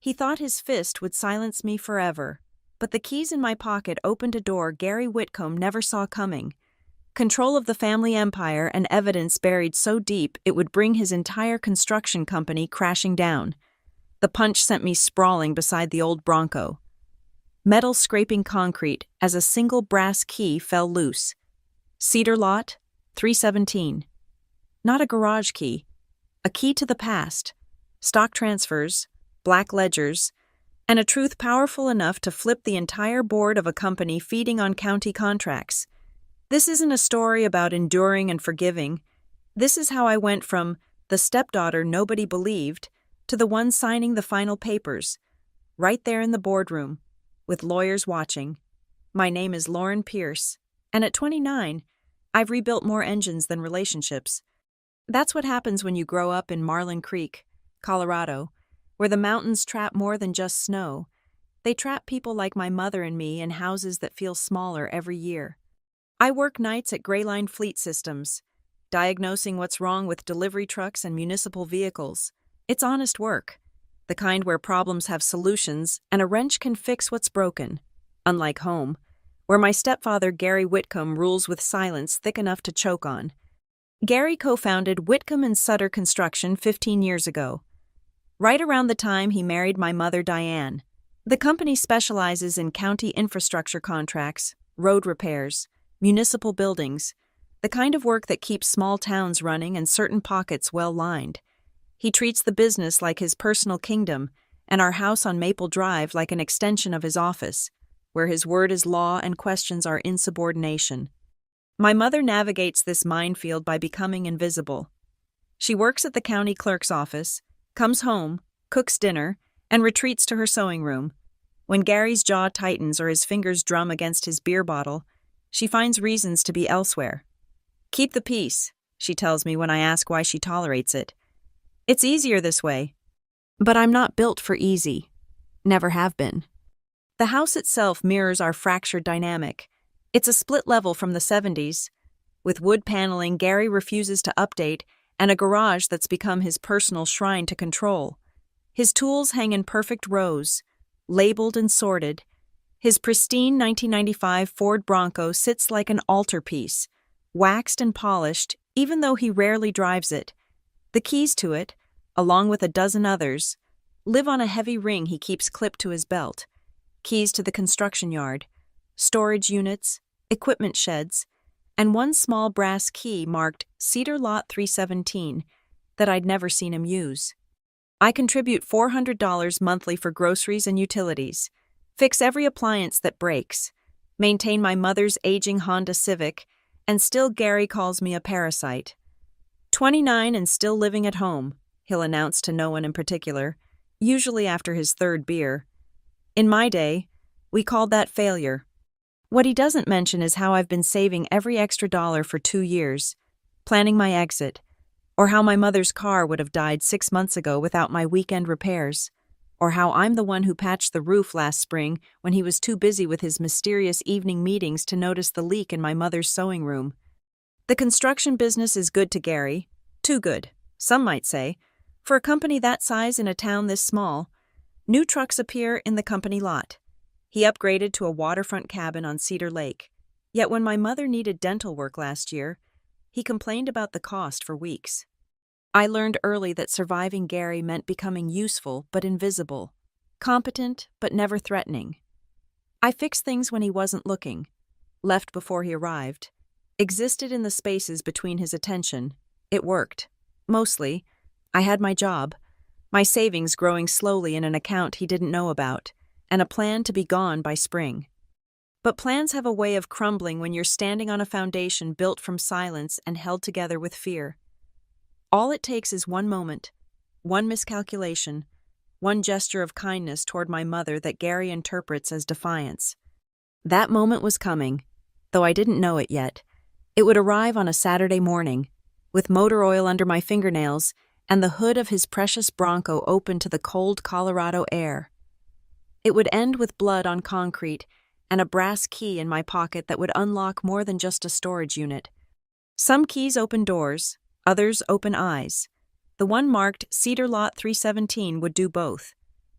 He thought his fist would silence me forever. But the keys in my pocket opened a door Gary Whitcomb never saw coming. Control of the family empire and evidence buried so deep it would bring his entire construction company crashing down. The punch sent me sprawling beside the old Bronco. Metal scraping concrete as a single brass key fell loose. Cedar Lot, 317. Not a garage key. A key to the past. Stock transfers, black ledgers, and a truth powerful enough to flip the entire board of a company feeding on county contracts. This isn't a story about enduring and forgiving. This is how I went from the stepdaughter nobody believed to the one signing the final papers, right there in the boardroom, with lawyers watching. My name is Lauren Pierce, and at 29, I've rebuilt more engines than relationships. That's what happens when you grow up in Marlin Creek, Colorado, where the mountains trap more than just snow. They trap people like my mother and me in houses that feel smaller every year. I work nights at Grayline Fleet Systems, diagnosing what's wrong with delivery trucks and municipal vehicles. It's honest work, the kind where problems have solutions and a wrench can fix what's broken. Unlike home, where my stepfather Gary Whitcomb rules with silence thick enough to choke on. Gary co-founded Whitcomb and Sutter Construction 15 years ago, right around the time he married my mother Diane. The company specializes in county infrastructure contracts, road repairs, municipal buildings, the kind of work that keeps small towns running and certain pockets well-lined. He treats the business like his personal kingdom and our house on Maple Drive like an extension of his office, where his word is law and questions are insubordination. My mother navigates this minefield by becoming invisible. She works at the county clerk's office, comes home, cooks dinner, and retreats to her sewing room. When Gary's jaw tightens or his fingers drum against his beer bottle, she finds reasons to be elsewhere. Keep the peace, she tells me when I ask why she tolerates it. It's easier this way. But I'm not built for easy. Never have been. The house itself mirrors our fractured dynamic. It's a split level from the 70s. With wood paneling Gary refuses to update and a garage that's become his personal shrine to control. His tools hang in perfect rows, labeled and sorted. His pristine 1995 Ford Bronco sits like an altarpiece, waxed and polished, even though he rarely drives it. The keys to it, along with a dozen others, live on a heavy ring he keeps clipped to his belt. Keys to the construction yard, storage units, equipment sheds, and one small brass key marked Cedar Lot 317 that I'd never seen him use. I contribute $400 monthly for groceries and utilities, fix every appliance that breaks, maintain my mother's aging Honda Civic, and still Gary calls me a parasite. 29 and still living at home, he'll announce to no one in particular, usually after his third beer. In my day, we called that failure. What he doesn't mention is how I've been saving every extra dollar for 2 years, planning my exit, or how my mother's car would have died 6 months ago without my weekend repairs, or how I'm the one who patched the roof last spring when he was too busy with his mysterious evening meetings to notice the leak in my mother's sewing room. The construction business is good to Gary, too good, some might say. For a company that size in a town this small, new trucks appear in the company lot. He upgraded to a waterfront cabin on Cedar Lake. Yet when my mother needed dental work last year, he complained about the cost for weeks. I learned early that surviving Gary meant becoming useful but invisible, competent but never threatening. I fixed things when he wasn't looking, left before he arrived, existed in the spaces between his attention. It worked. Mostly. I had my job, my savings growing slowly in an account he didn't know about, and a plan to be gone by spring. But plans have a way of crumbling when you're standing on a foundation built from silence and held together with fear. All it takes is one moment, one miscalculation, one gesture of kindness toward my mother that Gary interprets as defiance. That moment was coming, though I didn't know it yet. It would arrive on a Saturday morning, with motor oil under my fingernails and the hood of his precious Bronco open to the cold Colorado air. It would end with blood on concrete and a brass key in my pocket that would unlock more than just a storage unit. Some keys open doors, others open eyes. The one marked Cedar Lot 317 would do both.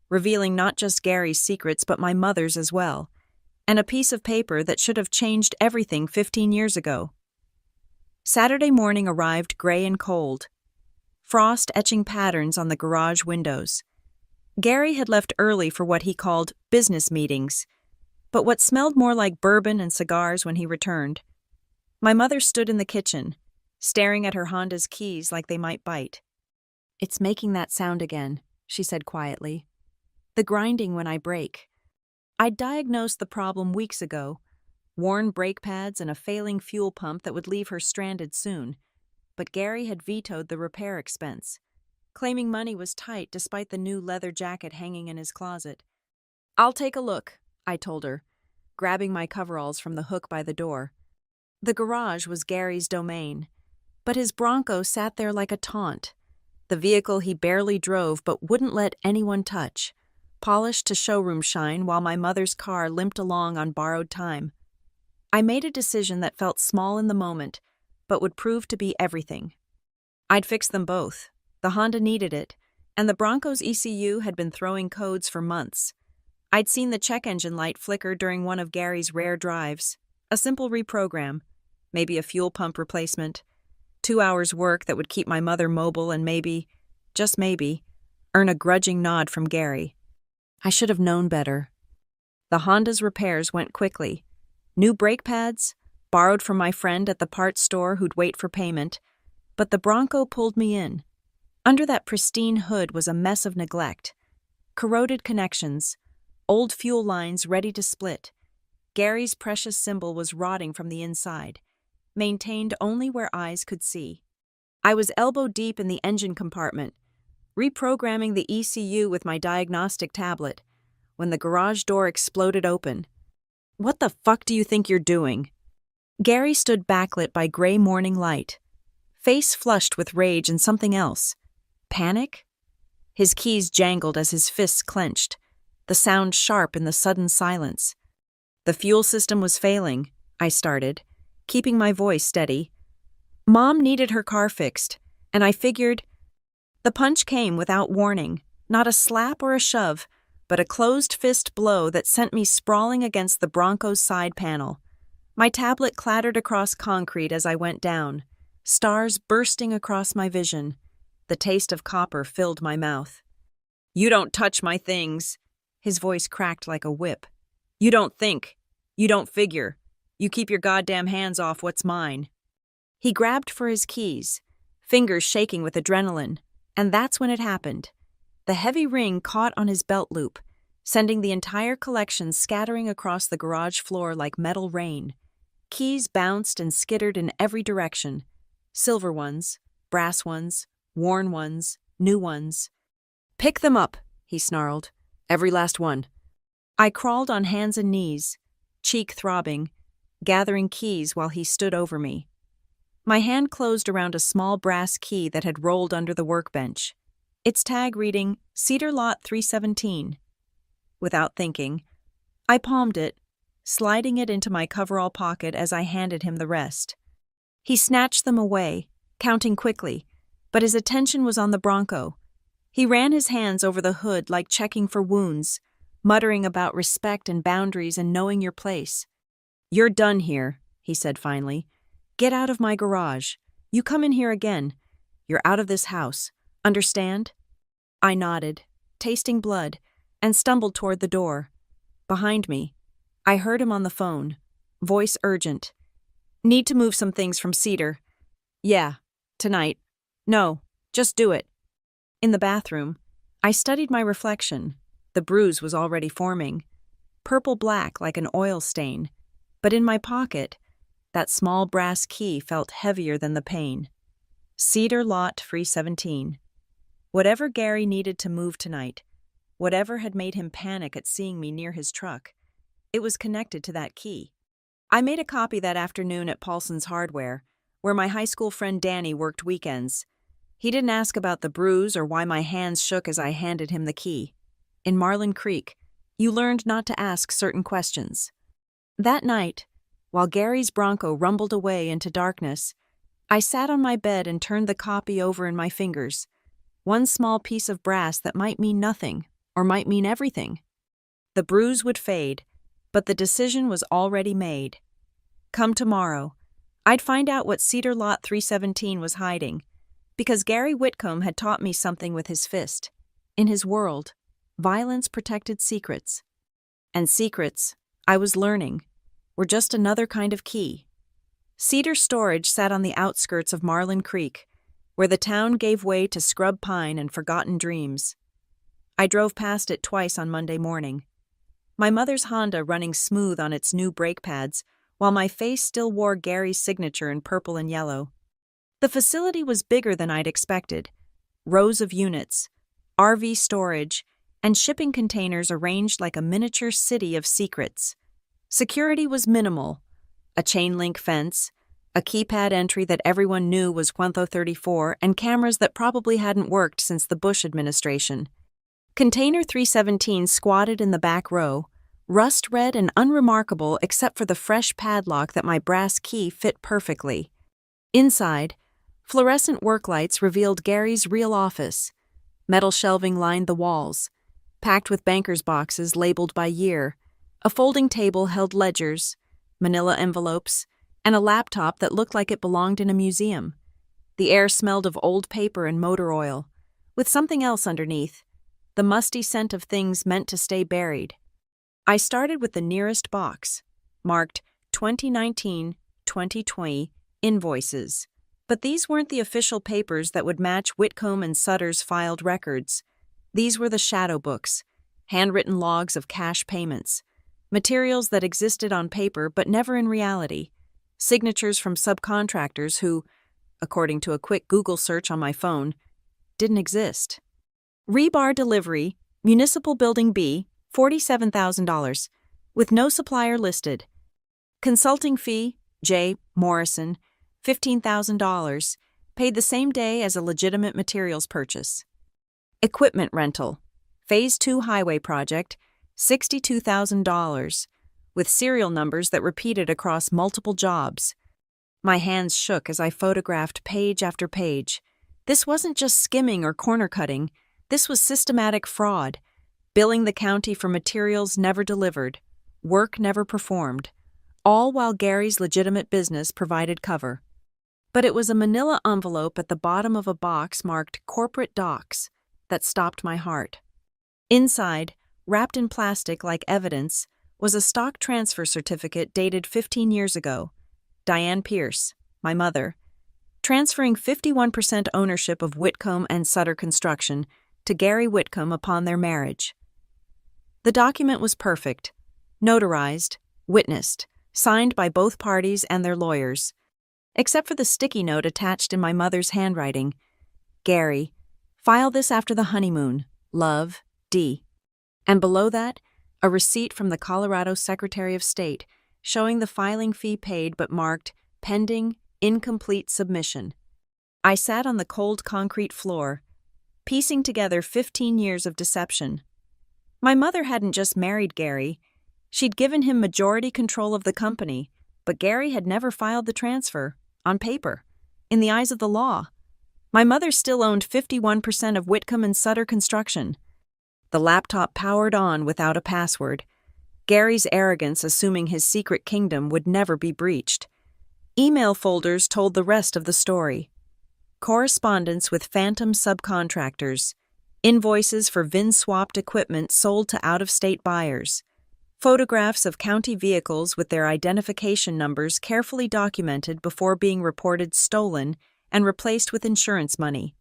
revealing not just Gary's secrets but my mother's as well, and a piece of paper that should have changed everything 15 years ago. Saturday morning arrived gray and cold, frost etching patterns on the garage windows. Gary had left early for what he called business meetings, but what smelled more like bourbon and cigars when he returned. My mother stood in the kitchen, staring at her Honda's keys like they might bite. "It's making that sound again," she said quietly. "The grinding when I brake." I'd diagnosed the problem weeks ago, worn brake pads and a failing fuel pump that would leave her stranded soon, but Gary had vetoed the repair expense, claiming money was tight despite the new leather jacket hanging in his closet. "I'll take a look," I told her, grabbing my coveralls from the hook by the door. The garage was Gary's domain, but his Bronco sat there like a taunt, the vehicle he barely drove but wouldn't let anyone touch, polished to showroom shine while my mother's car limped along on borrowed time. I made a decision that felt small in the moment, but would prove to be everything. I'd fix them both. The Honda needed it, and the Bronco's ECU had been throwing codes for months. I'd seen the check engine light flicker during one of Gary's rare drives. A simple reprogram, maybe a fuel pump replacement, 2 hours work that would keep my mother mobile and maybe, just maybe, earn a grudging nod from Gary. I should have known better. The Honda's repairs went quickly. New brake pads, borrowed from my friend at the parts store who'd wait for payment, but the Bronco pulled me in. Under that pristine hood was a mess of neglect. Corroded connections, old fuel lines ready to split. Gary's precious symbol was rotting from the inside, maintained only where eyes could see. I was elbow deep in the engine compartment, reprogramming the ECU with my diagnostic tablet, when the garage door exploded open. "What the fuck do you think you're doing?" Gary stood backlit by gray morning light, face flushed with rage and something else. Panic? His keys jangled as his fists clenched, the sound sharp in the sudden silence. "The fuel system was failing," I started, keeping my voice steady. "Mom needed her car fixed, and I figured—" The punch came without warning, not a slap or a shove, but a closed fist blow that sent me sprawling against the Bronco's side panel. My tablet clattered across concrete as I went down, stars bursting across my vision. The taste of copper filled my mouth. "You don't touch my things." His voice cracked like a whip. "You don't think. You don't figure. You keep your goddamn hands off what's mine." He grabbed for his keys, fingers shaking with adrenaline, and that's when it happened. The heavy ring caught on his belt loop, sending the entire collection scattering across the garage floor like metal rain. Keys bounced and skittered in every direction. Silver ones, brass ones, worn ones, new ones. "Pick them up," he snarled. "Every last one." I crawled on hands and knees, cheek throbbing, gathering keys while he stood over me. My hand closed around a small brass key that had rolled under the workbench, its tag reading Cedar Lot 317. Without thinking, I palmed it, sliding it into my coverall pocket as I handed him the rest. He snatched them away, counting quickly, but his attention was on the Bronco. He ran his hands over the hood like checking for wounds, muttering about respect and boundaries and knowing your place. "You're done here," he said finally. "Get out of my garage. You come in here again. You're out of this house. Understand?" I nodded, tasting blood, and stumbled toward the door. Behind me, I heard him on the phone, voice urgent. "Need to move some things from Cedar." "Yeah, tonight." "No, just do it." In the bathroom, I studied my reflection. The bruise was already forming, purple-black like an oil stain, but in my pocket, that small brass key felt heavier than the pain. Cedar Lot 317. Whatever Gary needed to move tonight, whatever had made him panic at seeing me near his truck, it was connected to that key. I made a copy that afternoon at Paulson's Hardware, where my high school friend Danny worked weekends. He didn't ask about the bruise or why my hands shook as I handed him the key. In Marlin Creek, you learned not to ask certain questions. That night, while Gary's Bronco rumbled away into darkness, I sat on my bed and turned the copy over in my fingers. One small piece of brass that might mean nothing, or might mean everything. The bruise would fade, but the decision was already made. Come tomorrow, I'd find out what Cedar Lot 317 was hiding, because Gary Whitcomb had taught me something with his fist. In his world, violence protected secrets. And secrets, I was learning, were just another kind of key. Cedar Storage sat on the outskirts of Marlin Creek, where the town gave way to scrub pine and forgotten dreams. I drove past it twice on Monday morning, my mother's Honda running smooth on its new brake pads, while my face still wore Gary's signature in purple and yellow. The facility was bigger than I'd expected. Rows of units, RV storage, and shipping containers arranged like a miniature city of secrets. Security was minimal. A chain-link fence, a keypad entry that everyone knew was Cuento 34, and cameras that probably hadn't worked since the Bush administration. Container 317 squatted in the back row, rust-red and unremarkable except for the fresh padlock that my brass key fit perfectly. Inside, fluorescent work lights revealed Gary's real office. Metal shelving lined the walls, packed with banker's boxes labeled by year. A folding table held ledgers, manila envelopes, and a laptop that looked like it belonged in a museum. The air smelled of old paper and motor oil, with something else underneath, the musty scent of things meant to stay buried. I started with the nearest box, marked 2019-2020 invoices. But these weren't the official papers that would match Whitcomb and Sutter's filed records. These were the shadow books, handwritten logs of cash payments, materials that existed on paper but never in reality, signatures from subcontractors who, according to a quick Google search on my phone, didn't exist. Rebar delivery, Municipal Building B, $47,000, with no supplier listed. Consulting fee, J. Morrison, $15,000, paid the same day as a legitimate materials purchase. Equipment rental, Phase 2 highway project, $62,000, with serial numbers that repeated across multiple jobs. My hands shook as I photographed page after page. This wasn't just skimming or corner cutting. This was systematic fraud, billing the county for materials never delivered, work never performed, all while Gary's legitimate business provided cover. But it was a manila envelope at the bottom of a box marked Corporate Docs that stopped my heart. Inside, wrapped in plastic like evidence, was a stock transfer certificate dated 15 years ago. Diane Pierce, my mother, transferring 51% ownership of Whitcomb and Sutter Construction to Gary Whitcomb upon their marriage. The document was perfect, notarized, witnessed, signed by both parties and their lawyers, except for the sticky note attached in my mother's handwriting. Gary, file this after the honeymoon. Love, D. And below that, a receipt from the Colorado Secretary of State showing the filing fee paid but marked pending, incomplete submission. I sat on the cold concrete floor, piecing together 15 years of deception. My mother hadn't just married Gary. She'd given him majority control of the company, but Gary had never filed the transfer, on paper, in the eyes of the law. My mother still owned 51% of Whitcomb and Sutter Construction. The laptop powered on without a password. Gary's arrogance assuming his secret kingdom would never be breached. Email folders told the rest of the story. Correspondence with phantom subcontractors, invoices for VIN-swapped equipment sold to out-of-state buyers, photographs of county vehicles with their identification numbers carefully documented before being reported stolen and replaced with insurance money.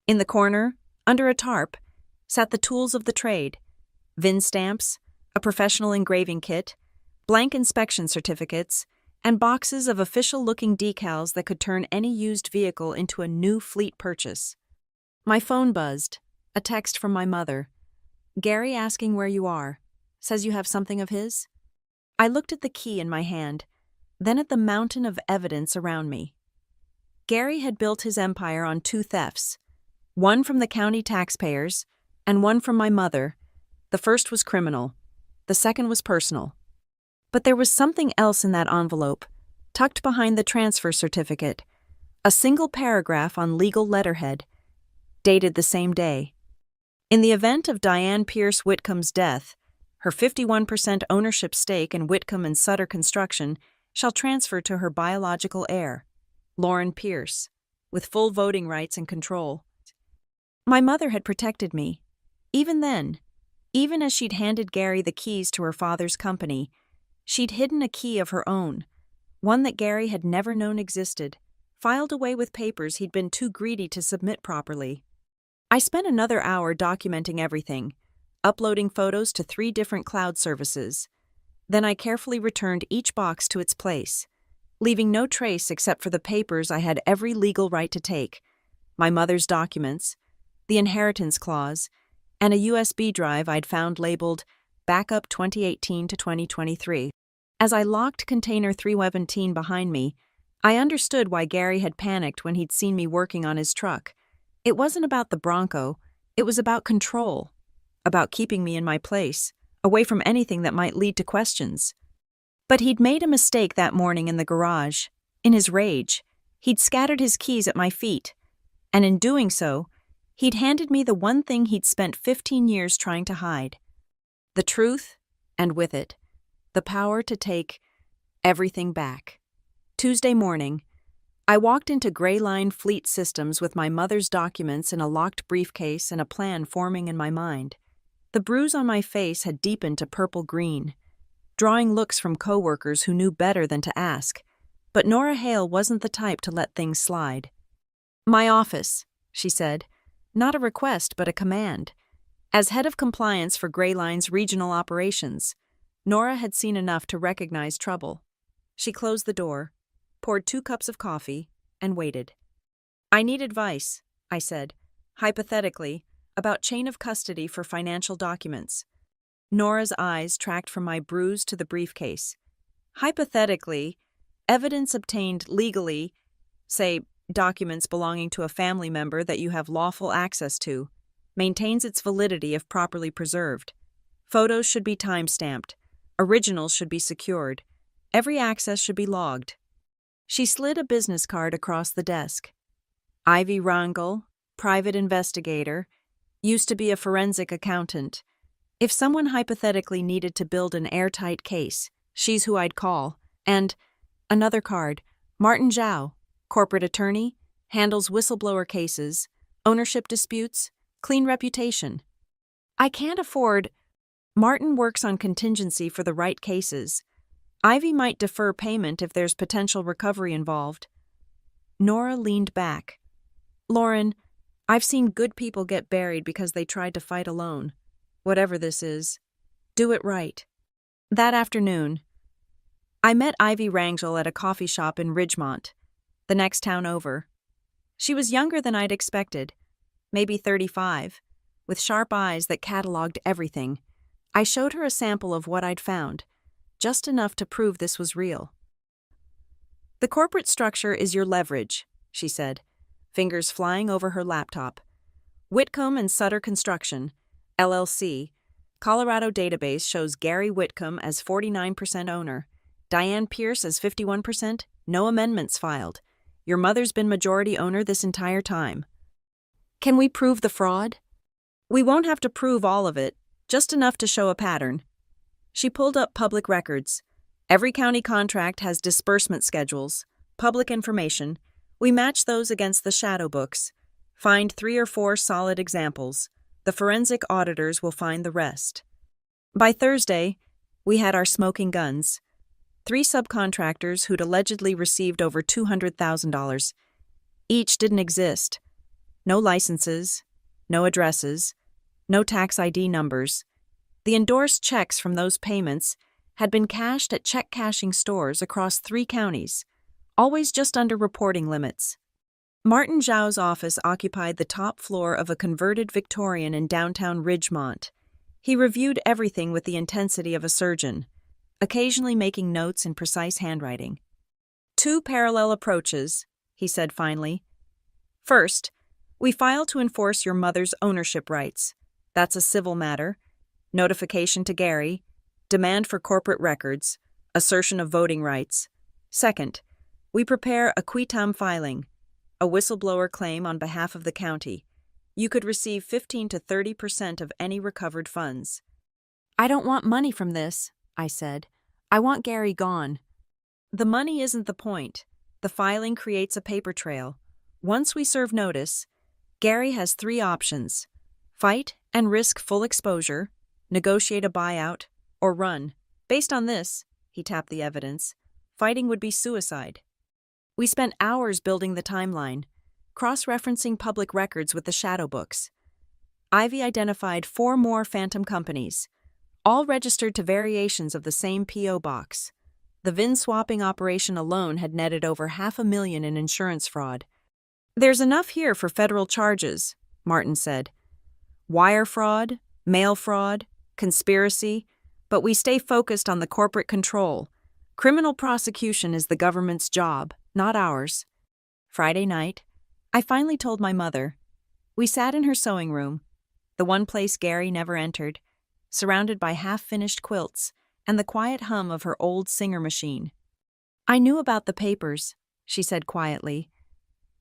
In the corner, under a tarp, sat the tools of the trade, VIN stamps, a professional engraving kit, blank inspection certificates, and boxes of official-looking decals that could turn any used vehicle into a new fleet purchase. My phone buzzed, a text from my mother. Gary asking where you are. Says you have something of his? I looked at the key in my hand, then at the mountain of evidence around me. Gary had built his empire on 2 thefts, one from the county taxpayers and one from my mother. The first was criminal, the second was personal. But there was something else in that envelope, tucked behind the transfer certificate, a single paragraph on legal letterhead, dated the same day. In the event of Diane Pierce Whitcomb's death, her 51% ownership stake in Whitcomb and Sutter Construction shall transfer to her biological heir, Lauren Pierce, with full voting rights and control. My mother had protected me. Even then, even as she'd handed Gary the keys to her father's company, she'd hidden a key of her own, one that Gary had never known existed, filed away with papers he'd been too greedy to submit properly. I spent another hour documenting everything, uploading photos to 3 different cloud services. Then I carefully returned each box to its place, leaving no trace except for the papers I had every legal right to take, my mother's documents, the inheritance clause, and a USB drive I'd found labeled Backup 2018 to 2023. As I locked container 317 behind me, I understood why Gary had panicked when he'd seen me working on his truck. It wasn't about the Bronco, it was about control, about keeping me in my place, away from anything that might lead to questions. But he'd made a mistake that morning in the garage. In his rage, he'd scattered his keys at my feet, and in doing so, he'd handed me the one thing he'd spent 15 years trying to hide. The truth, and with it, the power to take everything back. Tuesday morning, I walked into Gray Line Fleet Systems with my mother's documents in a locked briefcase and a plan forming in my mind. The bruise on my face had deepened to purple-green, drawing looks from coworkers who knew better than to ask, but Nora Hale wasn't the type to let things slide. "My office," she said, not a request but a command. As head of compliance for Gray Line's regional operations, Nora had seen enough to recognize trouble. She closed the door, poured 2 cups of coffee, and waited. "I need advice," I said, hypothetically, about chain of custody for financial documents. Nora's eyes tracked from my bruise to the briefcase. Hypothetically, evidence obtained legally, say, documents belonging to a family member that you have lawful access to, maintains its validity if properly preserved. Photos should be time-stamped. Originals should be secured. Every access should be logged. She slid a business card across the desk. Ivy Rangel, private investigator, used to be a forensic accountant. If someone hypothetically needed to build an airtight case, she's who I'd call. And another card, Martin Zhao, corporate attorney, handles whistleblower cases, ownership disputes, clean reputation. I can't afford. Martin works on contingency for the right cases. Ivy might defer payment if there's potential recovery involved. Nora leaned back. "Lauren, I've seen good people get buried because they tried to fight alone. Whatever this is, do it right." That afternoon, I met Ivy Rangel at a coffee shop in Ridgemont, the next town over. She was younger than I'd expected, maybe 35, with sharp eyes that cataloged everything. I showed her a sample of what I'd found, just enough to prove this was real. "The corporate structure is your leverage," she said, fingers flying over her laptop. "Whitcomb and Sutter Construction, LLC, Colorado database shows Gary Whitcomb as 49% owner, Diane Pierce as 51%, no amendments filed. Your mother's been majority owner this entire time. Can we prove the fraud?" "We won't have to prove all of it, just enough to show a pattern." She pulled up public records. Every county contract has disbursement schedules, public information. We match those against the shadow books. Find 3 or 4 solid examples. The forensic auditors will find the rest. By Thursday, we had our smoking guns. 3 subcontractors who'd allegedly received over $200,000. Each didn't exist. No licenses, no addresses, no tax ID numbers. The endorsed checks from those payments had been cashed at check-cashing stores across 3 counties, always just under reporting limits. Martin Zhao's office occupied the top floor of a converted Victorian in downtown Ridgemont. He reviewed everything with the intensity of a surgeon, occasionally making notes in precise handwriting. 2 parallel approaches, he said finally. "First, we file to enforce your mother's ownership rights. That's a civil matter. Notification to Gary, demand for corporate records, assertion of voting rights. Second, we prepare a quitam filing, a whistleblower claim on behalf of the county. You could receive 15 to 30% of any recovered funds. I don't want money from this, I said. I want Gary gone. The money isn't the point. The filing creates a paper trail. Once we serve notice, Gary has 3 options: fight and risk full exposure, negotiate a buyout, or run. Based on this, he tapped the evidence, fighting would be suicide. We spent hours building the timeline, cross-referencing public records with the shadow books. Ivy identified 4 more phantom companies, all registered to variations of the same P.O. box. The VIN swapping operation alone had netted over $500,000 in insurance fraud. There's enough here for federal charges, Martin said. Wire fraud, mail fraud, conspiracy, but we stay focused on the corporate control. Criminal prosecution is the government's job, not ours. Friday night, I finally told my mother. We sat in her sewing room, the one place Gary never entered, surrounded by half-finished quilts and the quiet hum of her old Singer machine. I knew about the papers, she said quietly.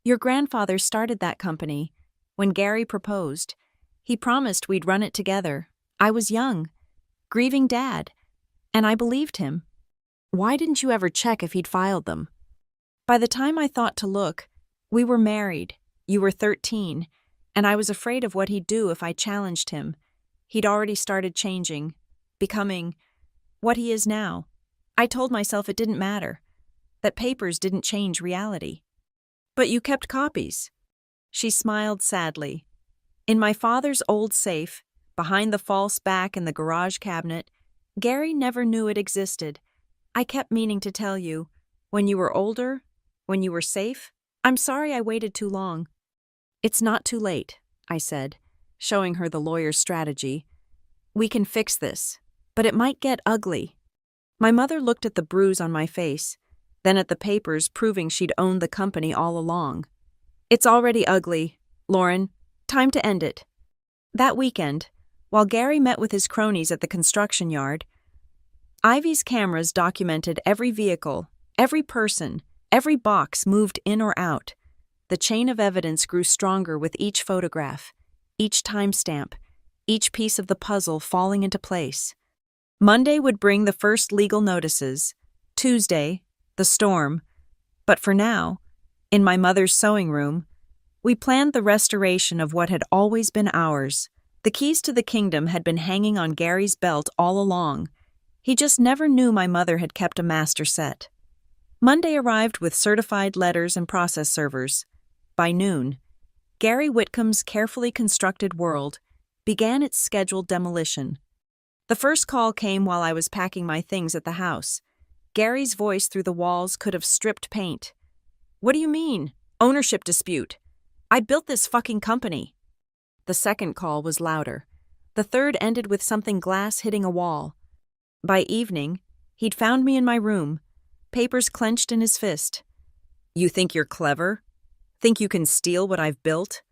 Your grandfather started that company. When Gary proposed, he promised we'd run it together. I was young, grieving Dad, and I believed him. Why didn't you ever check if he'd filed them? By the time I thought to look, we were married. You were 13, and I was afraid of what he'd do if I challenged him. He'd already started changing, becoming what he is now. I told myself it didn't matter, that papers didn't change reality. But you kept copies. She smiled sadly. In my father's old safe, behind the false back in the garage cabinet, Gary never knew it existed. I kept meaning to tell you, when you were older, when you were safe, I'm sorry I waited too long. It's not too late, I said, showing her the lawyer's strategy. We can fix this, but it might get ugly. My mother looked at the bruise on my face, then at the papers proving she'd owned the company all along. It's already ugly, Lauren. Time to end it. That weekend, while Gary met with his cronies at the construction yard, Ivy's cameras documented every vehicle, every person, every box moved in or out. The chain of evidence grew stronger with each photograph, each timestamp, each piece of the puzzle falling into place. Monday would bring the first legal notices, Tuesday, the storm. But for now, in my mother's sewing room, we planned the restoration of what had always been ours. The keys to the kingdom had been hanging on Gary's belt all along. He just never knew my mother had kept a master set. Monday arrived with certified letters and process servers. By noon, Gary Whitcomb's carefully constructed world began its scheduled demolition. The first call came while I was packing my things at the house. Gary's voice through the walls could have stripped paint. What do you mean? Ownership dispute. I built this fucking company. The second call was louder. The third ended with something glass hitting a wall. By evening, he'd found me in my room, papers clenched in his fist. You think you're clever? Think you can steal what I've built?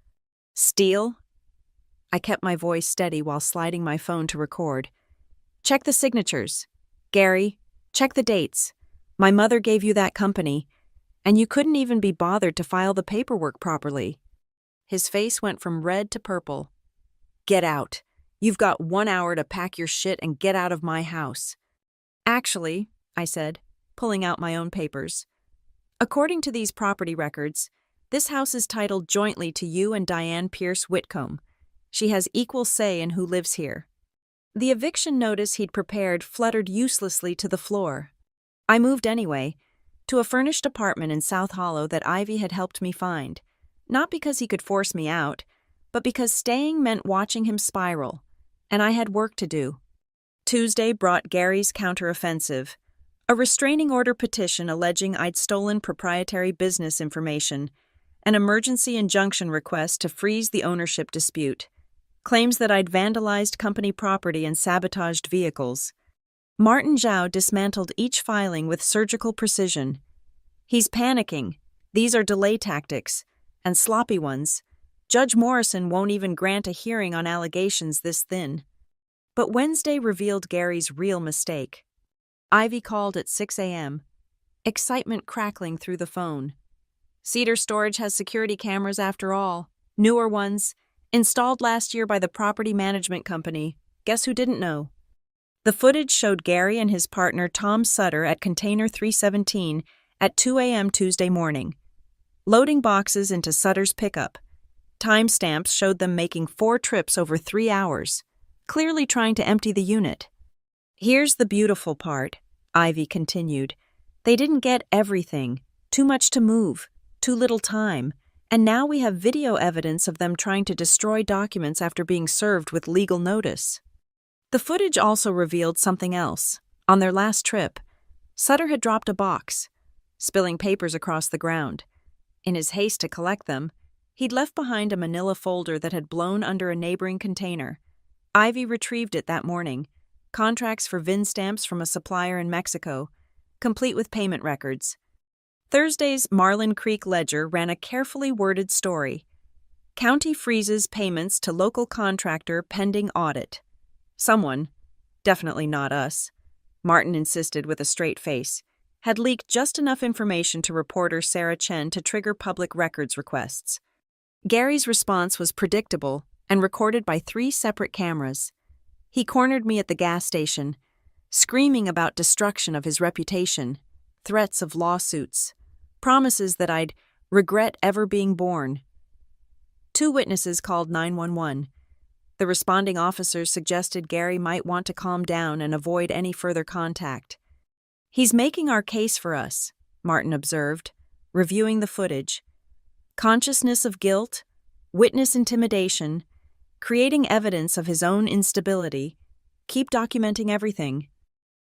Steal? I kept my voice steady while sliding my phone to record. Check the signatures. Gary, check the dates. My mother gave you that company, and you couldn't even be bothered to file the paperwork properly. His face went from red to purple. Get out. You've got 1 hour to pack your shit and get out of my house. Actually, I said, pulling out my own papers. According to these property records, this house is titled jointly to you and Diane Pierce Whitcomb. She has equal say in who lives here. The eviction notice he'd prepared fluttered uselessly to the floor. I moved anyway, to a furnished apartment in South Hollow that Ivy had helped me find, not because he could force me out, but because staying meant watching him spiral, and I had work to do. Tuesday brought Gary's counteroffensive, a restraining order petition alleging I'd stolen proprietary business information, an emergency injunction request to freeze the ownership dispute, claims that I'd vandalized company property and sabotaged vehicles. Martin Zhao dismantled each filing with surgical precision. He's panicking. These are delay tactics, and sloppy ones. Judge Morrison won't even grant a hearing on allegations this thin. But Wednesday revealed Gary's real mistake. Ivy called at 6 a.m., excitement crackling through the phone. Cedar Storage has security cameras after all, newer ones, Installed last year by the property management company. Guess who didn't know? The footage showed Gary and his partner Tom Sutter at Container 317 at 2 a.m. Tuesday morning, loading boxes into Sutter's pickup. Timestamps showed them making 4 trips over 3 hours, clearly trying to empty the unit. Here's the beautiful part, Ivy continued. They didn't get everything, too much to move, too little time, and now we have video evidence of them trying to destroy documents after being served with legal notice. The footage also revealed something else. On their last trip, Sutter had dropped a box, spilling papers across the ground. In his haste to collect them, he'd left behind a manila folder that had blown under a neighboring container. Ivy retrieved it that morning, contracts for VIN stamps from a supplier in Mexico, complete with payment records. Thursday's Marlin Creek Ledger ran a carefully worded story. County freezes payments to local contractor pending audit. Someone, definitely not us, Martin insisted with a straight face, had leaked just enough information to reporter Sarah Chen to trigger public records requests. Gary's response was predictable and recorded by 3 separate cameras. He cornered me at the gas station, screaming about destruction of his reputation, threats of lawsuits, promises that I'd regret ever being born. 2 witnesses called 911. The responding officers suggested Gary might want to calm down and avoid any further contact. He's making our case for us, Martin observed, reviewing the footage. Consciousness of guilt, witness intimidation, creating evidence of his own instability. Keep documenting everything.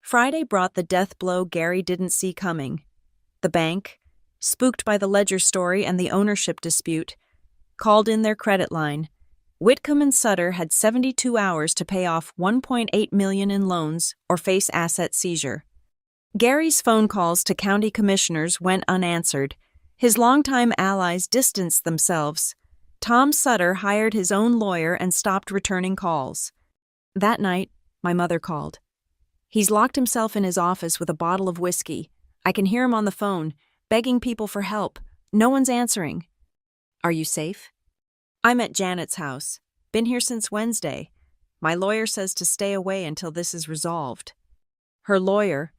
Friday brought the death blow Gary didn't see coming. The bank, spooked by the Ledger story and the ownership dispute, called in their credit line. Whitcomb and Sutter had 72 hours to pay off $1.8 million in loans or face asset seizure. Gary's phone calls to county commissioners went unanswered. His longtime allies distanced themselves. Tom Sutter hired his own lawyer and stopped returning calls. That night, my mother called. He's locked himself in his office with a bottle of whiskey. I can hear him on the phone, begging people for help. No one's answering. Are you safe? I'm at Janet's house. Been here since Wednesday. My lawyer says to stay away until this is resolved. Her lawyer,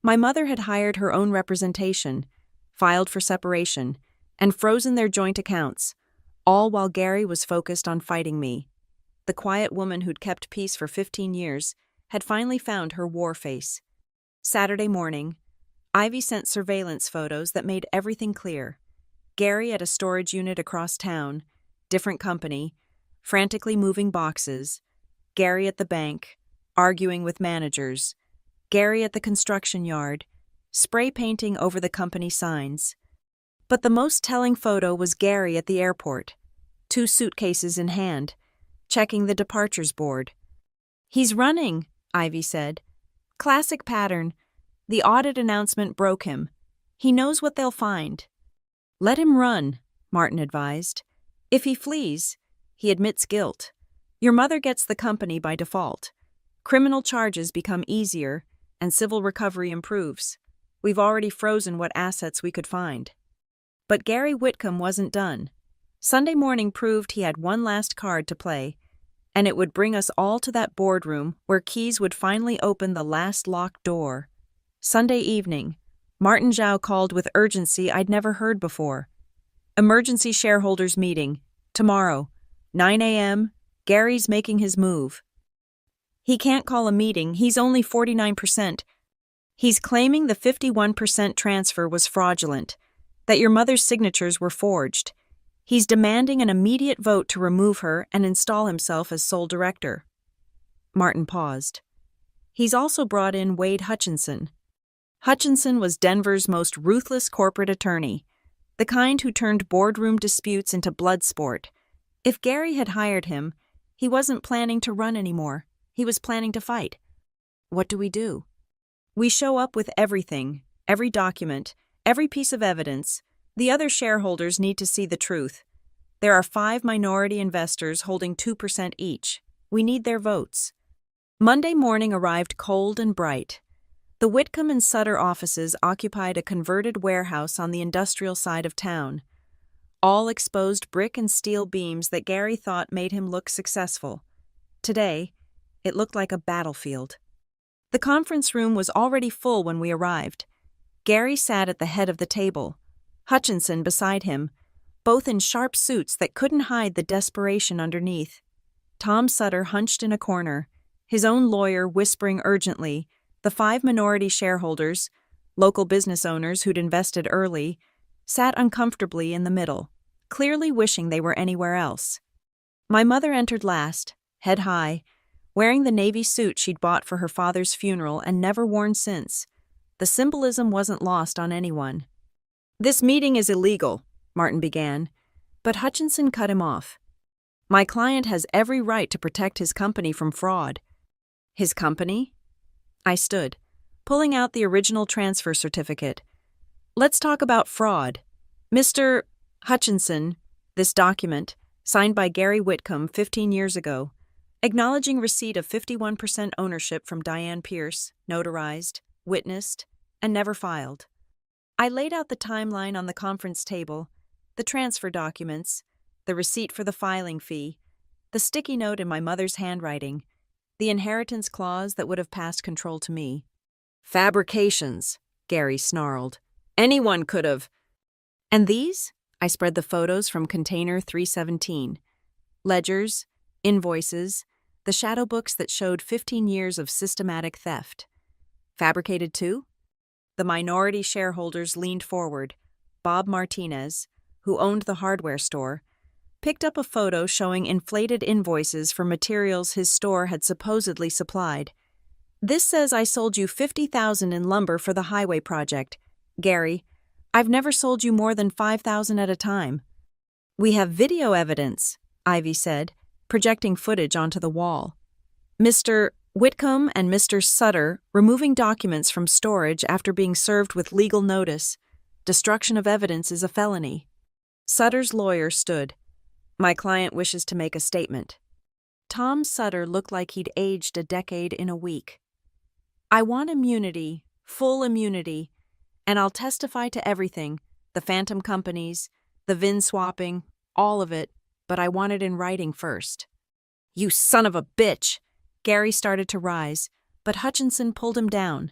my mother had hired her own representation, filed for separation, and frozen their joint accounts, all while Gary was focused on fighting me. The quiet woman who'd kept peace for 15 years had finally found her war face. Saturday morning, Ivy sent surveillance photos that made everything clear. Gary at a storage unit across town, different company, frantically moving boxes. Gary at the bank, arguing with managers. Gary at the construction yard, spray painting over the company signs. But the most telling photo was Gary at the airport, 2 suitcases in hand, checking the departures board. He's running, Ivy said. Classic pattern. The audit announcement broke him. He knows what they'll find. Let him run, Martin advised. If he flees, he admits guilt. Your mother gets the company by default. Criminal charges become easier, and civil recovery improves. We've already frozen what assets we could find. But Gary Whitcomb wasn't done. Sunday morning proved he had one last card to play, and it would bring us all to that boardroom where keys would finally open the last locked door. Sunday evening, Martin Zhao called with urgency I'd never heard before. Emergency shareholders meeting. Tomorrow, 9 a.m., Gary's making his move. He can't call a meeting, he's only 49%. He's claiming the 51% transfer was fraudulent, that your mother's signatures were forged. He's demanding an immediate vote to remove her and install himself as sole director. Martin paused. He's also brought in Wade Hutchinson. Hutchinson was Denver's most ruthless corporate attorney, the kind who turned boardroom disputes into blood sport. If Gary had hired him, he wasn't planning to run anymore. He was planning to fight. What do? We show up with everything, every document, every piece of evidence. The other shareholders need to see the truth. There are 5 minority investors holding 2% each. We need their votes. Monday morning arrived cold and bright. The Whitcomb and Sutter offices occupied a converted warehouse on the industrial side of town. all exposed brick and steel beams that Gary thought made him look successful. Today, it looked like a battlefield. The conference room was already full when we arrived. Gary sat at the head of the table, Hutchinson beside him, both in sharp suits that couldn't hide the desperation underneath. Tom Sutter hunched in a corner, his own lawyer whispering urgently. The 5 minority shareholders, local business owners who'd invested early, sat uncomfortably in the middle, clearly wishing they were anywhere else. My mother entered last, head high, wearing the navy suit she'd bought for her father's funeral and never worn since. The symbolism wasn't lost on anyone. "This meeting is illegal," Martin began, but Hutchinson cut him off. "My client has every right to protect his company from fraud." "His company?" I stood, pulling out the original transfer certificate. "Let's talk about fraud. Mr. Hutchinson, this document, signed by Gary Whitcomb 15 years ago, acknowledging receipt of 51% ownership from Diane Pierce, notarized, witnessed, and never filed." I laid out the timeline on the conference table, the transfer documents, the receipt for the filing fee, the sticky note in my mother's handwriting, the inheritance clause that would have passed control to me. "Fabrications," Gary snarled. "Anyone could have." "And these?" I spread the photos from container 317. Ledgers, invoices, the shadow books that showed 15 years of systematic theft. "Fabricated too?" The minority shareholders leaned forward. Bob Martinez, who owned the hardware store, picked up a photo showing inflated invoices for materials his store had supposedly supplied. "This says I sold you $50,000 in lumber for the highway project. Gary, I've never sold you more than $5,000 at a time." "We have video evidence," Ivy said, projecting footage onto the wall. "Mr. Whitcomb and Mr. Sutter removing documents from storage after being served with legal notice. Destruction of evidence is a felony." Sutter's lawyer stood. "My client wishes to make a statement." Tom Sutter looked like he'd aged a decade in a week. "I want immunity, full immunity, and I'll testify to everything, the phantom companies, the VIN swapping, all of it, but I want it in writing first." "You son of a bitch!" Gary started to rise, but Hutchinson pulled him down.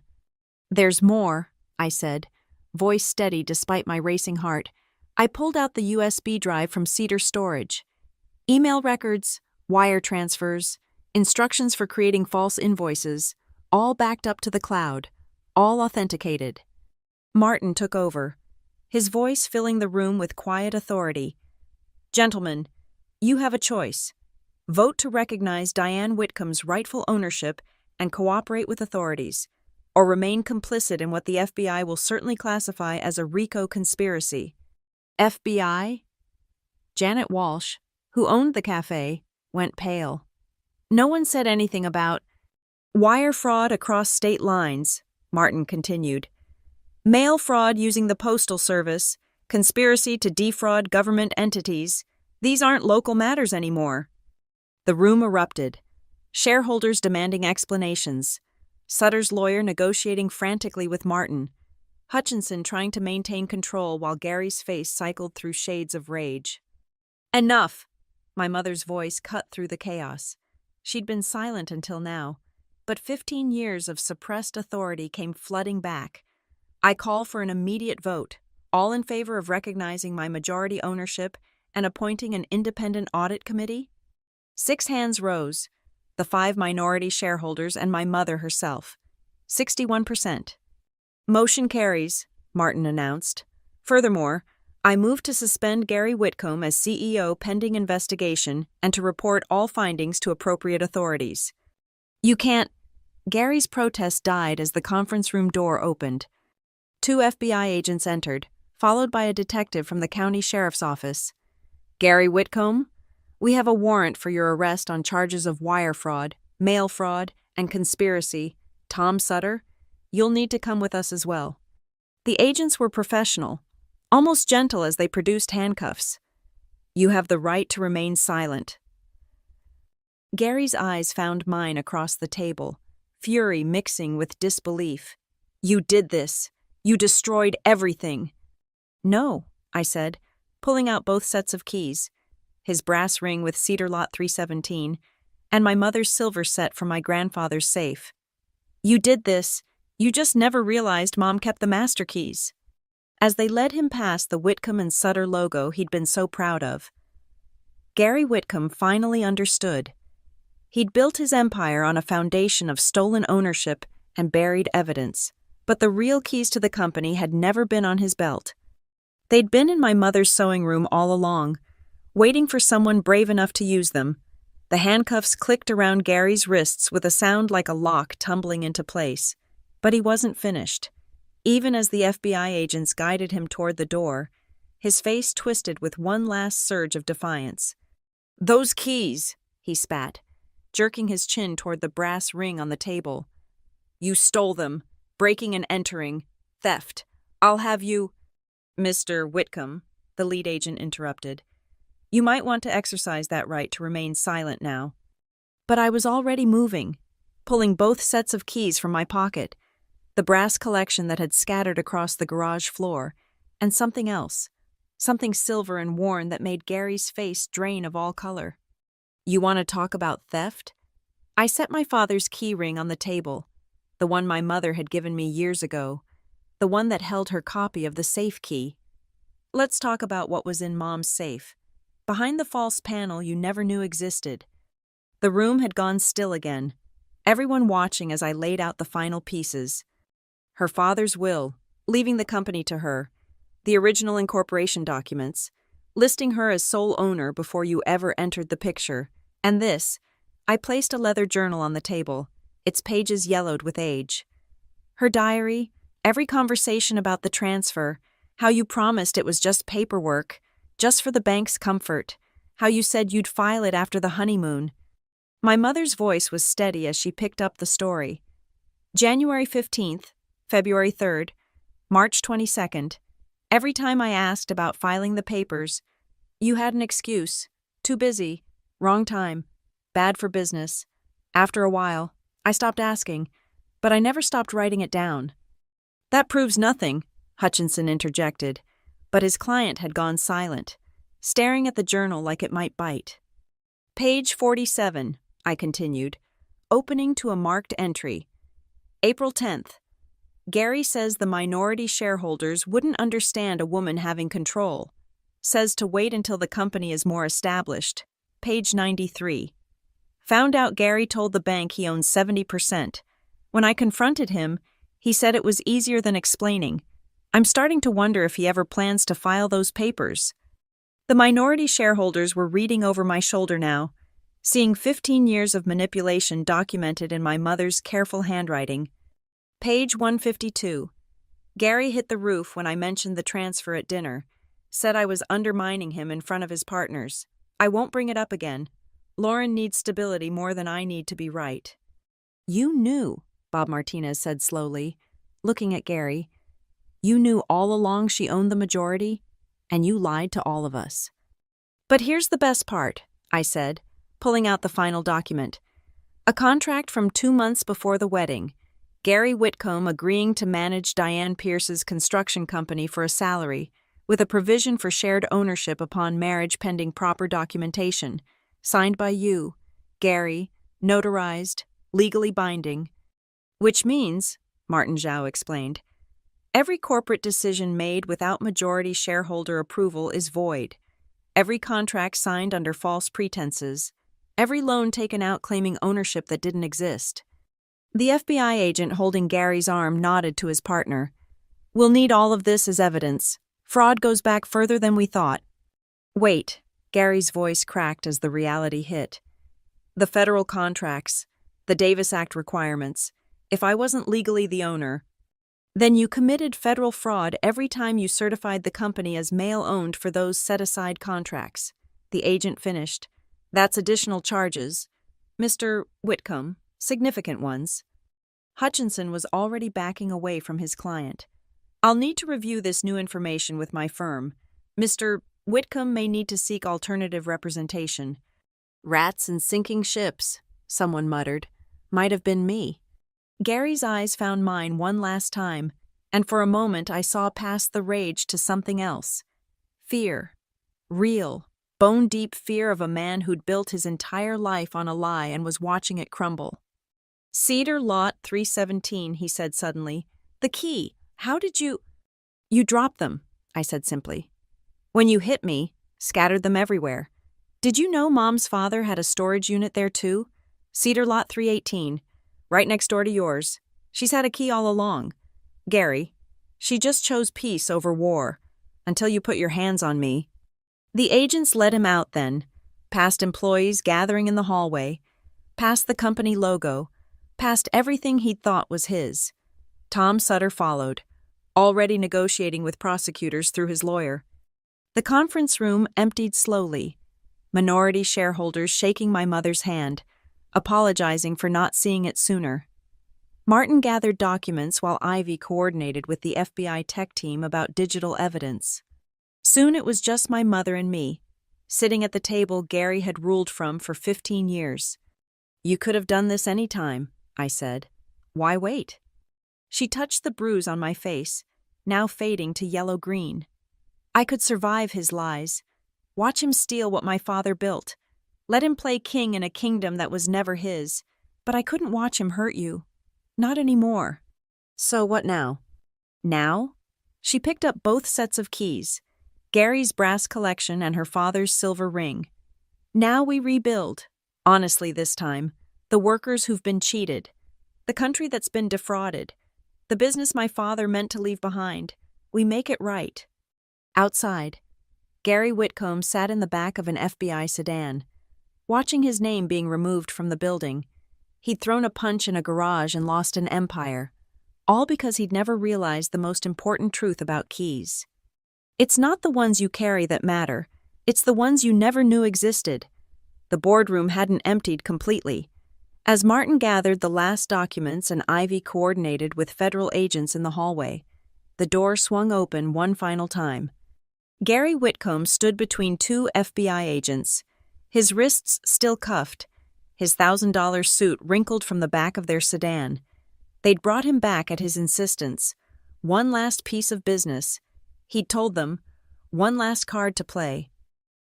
"There's more," I said, voice steady despite my racing heart. I pulled out the USB drive from Cedar Storage. Email records, wire transfers, instructions for creating false invoices, all backed up to the cloud, all authenticated. Martin took over, his voice filling the room with quiet authority. "Gentlemen, you have a choice. Vote to recognize Diane Whitcomb's rightful ownership and cooperate with authorities, or remain complicit in what the FBI will certainly classify as a RICO conspiracy." FBI? Janet Walsh, who owned the cafe, went pale. No one said anything about wire fraud across state lines, Martin continued. Mail fraud using the postal service, conspiracy to defraud government entities. These aren't local matters anymore. The room erupted. Shareholders demanding explanations. Sutter's lawyer negotiating frantically with Martin. Hutchinson trying to maintain control while Gary's face cycled through shades of rage. "Enough!" My mother's voice cut through the chaos. She'd been silent until now, but 15 years of suppressed authority came flooding back. "I call for an immediate vote, all in favor of recognizing my majority ownership and appointing an independent audit committee." 6 hands rose, the 5 minority shareholders and my mother herself. 61%. "Motion carries," Martin announced. "Furthermore, I move to suspend Gary Whitcomb as CEO pending investigation and to report all findings to appropriate authorities." "You can't—" Gary's protest died as the conference room door opened. 2 FBI agents entered, followed by a detective from the county sheriff's office. "Gary Whitcomb, we have a warrant for your arrest on charges of wire fraud, mail fraud, and conspiracy. Tom Sutter, you'll need to come with us as well." The agents were professional, almost gentle as they produced handcuffs. "You have the right to remain silent." Gary's eyes found mine across the table, fury mixing with disbelief. "You did this. You destroyed everything." "No," I said. pulling out both sets of keys, his brass ring with Cedar Lot 317, and my mother's silver set from my grandfather's safe. "You did this. You just never realized Mom kept the master keys." As they led him past the Whitcomb and Sutter logo he'd been so proud of, Gary Whitcomb finally understood. He'd built his empire on a foundation of stolen ownership and buried evidence, but the real keys to the company had never been on his belt. They'd been in my mother's sewing room all along, waiting for someone brave enough to use them. The handcuffs clicked around Gary's wrists with a sound like a lock tumbling into place. But he wasn't finished. Even as the FBI agents guided him toward the door, his face twisted with one last surge of defiance. "Those keys," he spat, jerking his chin toward the brass ring on the table. "You stole them, breaking and entering, theft. I'll have you—" "Mr. Whitcomb," the lead agent interrupted. "You might want to exercise that right to remain silent now." But I was already moving, pulling both sets of keys from my pocket, the brass collection that had scattered across the garage floor, and something else, something silver and worn that made Gary's face drain of all color. "You want to talk about theft?" I set my father's key ring on the table, the one my mother had given me years ago, the one that held her copy of the safe key. "Let's talk about what was in Mom's safe, behind the false panel you never knew existed." The room had gone still again, everyone watching as I laid out the final pieces. Her father's will, leaving the company to her, the original incorporation documents, listing her as sole owner before you ever entered the picture, and this. I placed a leather journal on the table, its pages yellowed with age. Her diary, every conversation about the transfer, how you promised it was just paperwork, just for the bank's comfort, how you said you'd file it after the honeymoon. My mother's voice was steady as she picked up the story. January 15th, February 3rd, March 22nd. Every time I asked about filing the papers, you had an excuse. Too busy, wrong time, bad for business. After a while, I stopped asking, but I never stopped writing it down. "That proves nothing," Hutchinson interjected, but his client had gone silent, staring at the journal like it might bite. "Page 47, I continued, opening to a marked entry. April 10th. Gary says the minority shareholders wouldn't understand a woman having control. Says to wait until the company is more established. Page 93. Found out Gary told the bank he owns 70%. When I confronted him, he said it was easier than explaining. I'm starting to wonder if he ever plans to file those papers." The minority shareholders were reading over my shoulder now, seeing 15 years of manipulation documented in my mother's careful handwriting. Page 152. Gary hit the roof when I mentioned the transfer at dinner, said I was undermining him in front of his partners. I won't bring it up again. Lauren needs stability more than I need to be right. "You knew," Bob Martinez said slowly, looking at Gary. "You knew all along she owned the majority, and you lied to all of us." "But here's the best part," I said, pulling out the final document. A contract from 2 months before the wedding. Gary Whitcomb agreeing to manage Diane Pierce's construction company for a salary, with a provision for shared ownership upon marriage pending proper documentation, signed by you, Gary, notarized, legally binding. "Which means," Martin Zhao explained, "every corporate decision made without majority shareholder approval is void. Every contract signed under false pretenses. Every loan taken out claiming ownership that didn't exist." The FBI agent holding Gary's arm nodded to his partner. "We'll need all of this as evidence. Fraud goes back further than we thought." "Wait," Gary's voice cracked as the reality hit. "The federal contracts, the Davis Act requirements. If I wasn't legally the owner, then you committed federal fraud every time you certified the company as male-owned for those set-aside contracts," the agent finished. "That's additional charges, Mr. Whitcomb, significant ones." Hutchinson was already backing away from his client. "I'll need to review this new information with my firm. Mr. Whitcomb may need to seek alternative representation." "Rats and sinking ships," someone muttered. "Might have been me." Gary's eyes found mine one last time, and for a moment I saw past the rage to something else. Fear, Real, bone-deep fear of a man who'd built his entire life on a lie and was watching it crumble. "Cedar Lot 317, he said suddenly. "The key. How did you—" "You dropped them," I said simply. "When you hit me, scattered them everywhere. Did you know Mom's father had a storage unit there too? Cedar Lot 318, right next door to yours. She's had a key all along. Gary, she just chose peace over war, until you put your hands on me." The agents led him out then, past employees gathering in the hallway, past the company logo, past everything he'd thought was his. Tom Sutter followed, already negotiating with prosecutors through his lawyer. The conference room emptied slowly, minority shareholders shaking my mother's hand, apologizing for not seeing it sooner. Martin gathered documents while Ivy coordinated with the FBI tech team about digital evidence. Soon it was just my mother and me, sitting at the table Gary had ruled from for 15 years. "You could have done this any time," I said. "Why wait?" She touched the bruise on my face, now fading to yellow-green. "I could survive his lies. Watch him steal what my father built. Let him play king in a kingdom that was never his. But I couldn't watch him hurt you. Not anymore." "So what now?" "Now?" She picked up both sets of keys, Gary's brass collection and her father's silver ring. "Now we rebuild. Honestly this time. The workers who've been cheated. The country that's been defrauded. The business my father meant to leave behind. We make it right." Outside, Gary Whitcomb sat in the back of an FBI sedan, watching his name being removed from the building. He'd thrown a punch in a garage and lost an empire, all because he'd never realized the most important truth about keys. It's not the ones you carry that matter, it's the ones you never knew existed. The boardroom hadn't emptied completely. As Martin gathered the last documents and Ivy coordinated with federal agents in the hallway, the door swung open one final time. Gary Whitcomb stood between two FBI agents, his wrists still cuffed, his $1,000 suit wrinkled from the back of their sedan. They'd brought him back at his insistence. One last piece of business. He'd told them, one last card to play.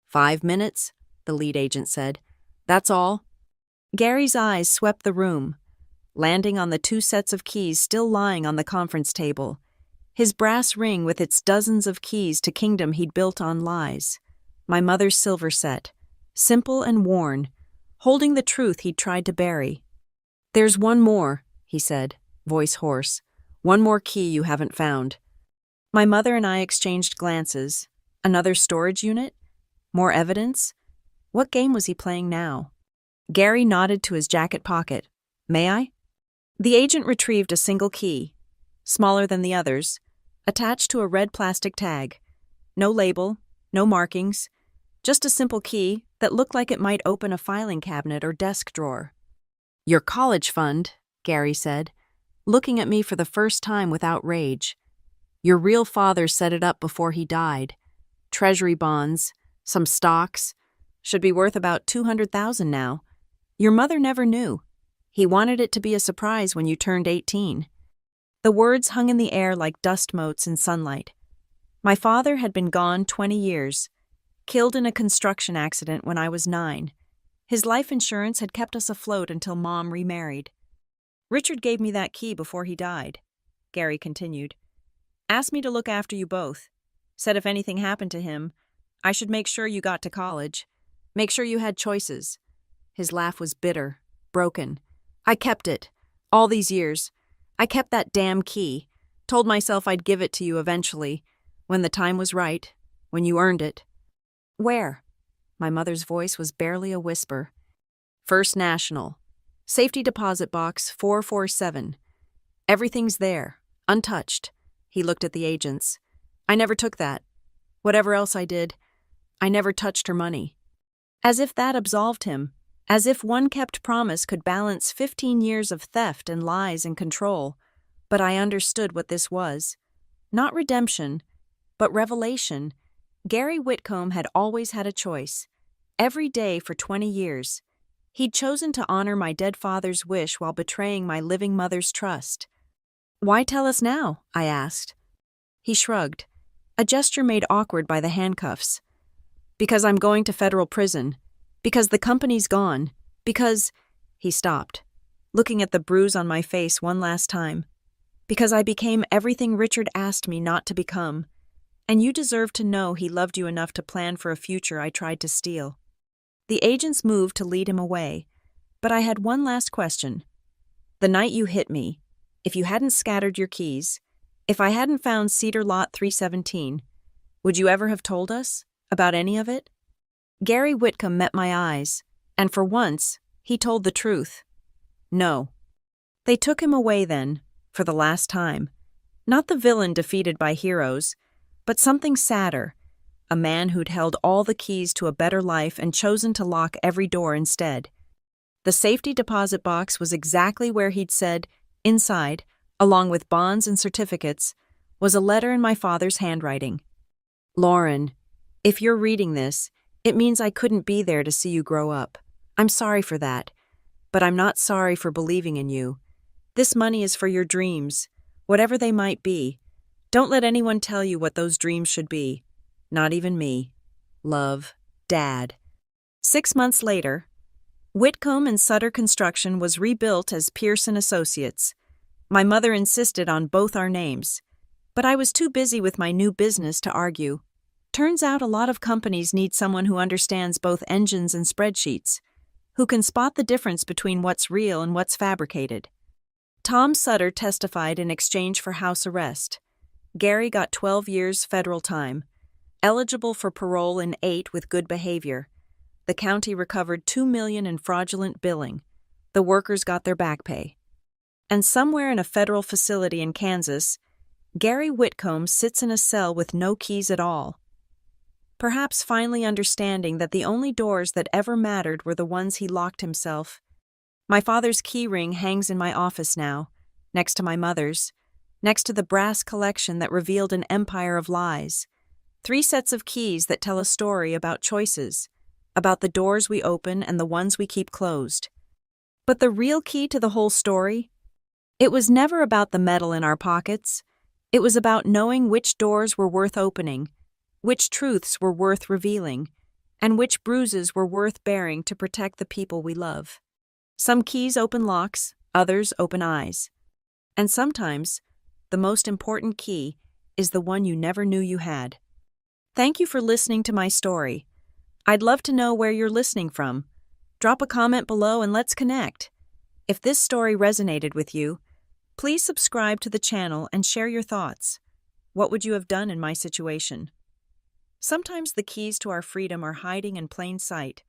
5 minutes, the lead agent said. "That's all." Gary's eyes swept the room, landing on the 2 sets of keys still lying on the conference table. His brass ring with its dozens of keys to kingdom he'd built on lies. My mother's silver set, simple and worn, holding the truth he'd tried to bury. "There's one more," he said, voice hoarse. "One more key you haven't found." My mother and I exchanged glances. Another storage unit? More evidence? What game was he playing now? Gary nodded to his jacket pocket. "May I?" The agent retrieved a single key, smaller than the others, attached to a red plastic tag. No label, no markings, just a simple key that looked like it might open a filing cabinet or desk drawer. "Your college fund," Gary said, looking at me for the first time without rage. "Your real father set it up before he died. Treasury bonds, some stocks, should be worth about $200,000 now. Your mother never knew. He wanted it to be a surprise when you turned 18. The words hung in the air like dust motes in sunlight. My father had been gone 20 years, killed in a construction accident when I was 9. His life insurance had kept us afloat until Mom remarried. "Richard gave me that key before he died," Gary continued. "Asked me to look after you both. Said if anything happened to him, I should make sure you got to college. Make sure you had choices." His laugh was bitter, broken. "I kept it. All these years. I kept that damn key. Told myself I'd give it to you eventually, when the time was right, when you earned it." "Where?" My mother's voice was barely a whisper. "First National. Safety deposit box 447. Everything's there, untouched." He looked at the agents. "I never took that. Whatever else I did, I never touched her money." As if that absolved him. As if one kept promise could balance 15 years of theft and lies and control. But I understood what this was. Not redemption, but revelation. Gary Whitcomb had always had a choice. Every day for 20 years. He'd chosen to honor my dead father's wish while betraying my living mother's trust. "Why tell us now?" I asked. He shrugged, a gesture made awkward by the handcuffs. Because I'm going to federal prison. Because the company's gone. Because... He stopped, looking at the bruise on my face one last time. Because I became everything Richard asked me not to become. And you deserve to know he loved you enough to plan for a future I tried to steal. The agents moved to lead him away, but I had one last question. The night you hit me, if you hadn't scattered your keys, if I hadn't found Cedar Lot 317, would you ever have told us about any of it? Gary Whitcomb met my eyes, and for once, he told the truth. No. They took him away then, for the last time. Not the villain defeated by heroes, but something sadder, a man who'd held all the keys to a better life and chosen to lock every door instead. The safety deposit box was exactly where he'd said. Inside, along with bonds and certificates, was a letter in my father's handwriting. Lauren, if you're reading this, it means I couldn't be there to see you grow up. I'm sorry for that, but I'm not sorry for believing in you. This money is for your dreams, whatever they might be. Don't let anyone tell you what those dreams should be. Not even me. Love, Dad. 6 months later, Whitcomb and Sutter Construction was rebuilt as Pearson Associates. My mother insisted on both our names, but I was too busy with my new business to argue. Turns out a lot of companies need someone who understands both engines and spreadsheets, who can spot the difference between what's real and what's fabricated. Tom Sutter testified in exchange for house arrest. Gary got 12 years federal time, eligible for parole in 8 with good behavior. The county recovered $2 million in fraudulent billing. The workers got their back pay. And somewhere in a federal facility in Kansas, Gary Whitcomb sits in a cell with no keys at all. Perhaps finally understanding that the only doors that ever mattered were the ones he locked himself. My father's key ring hangs in my office now, next to my mother's, next to the brass collection that revealed an empire of lies. 3 sets of keys that tell a story about choices, about the doors we open and the ones we keep closed. But the real key to the whole story? It was never about the metal in our pockets. It was about knowing which doors were worth opening, which truths were worth revealing, and which bruises were worth bearing to protect the people we love. Some keys open locks, others open eyes. And sometimes, the most important key is the one you never knew you had. Thank you for listening to my story. I'd love to know where you're listening from. Drop a comment below and let's connect. If this story resonated with you, please subscribe to the channel and share your thoughts. What would you have done in my situation? Sometimes the keys to our freedom are hiding in plain sight,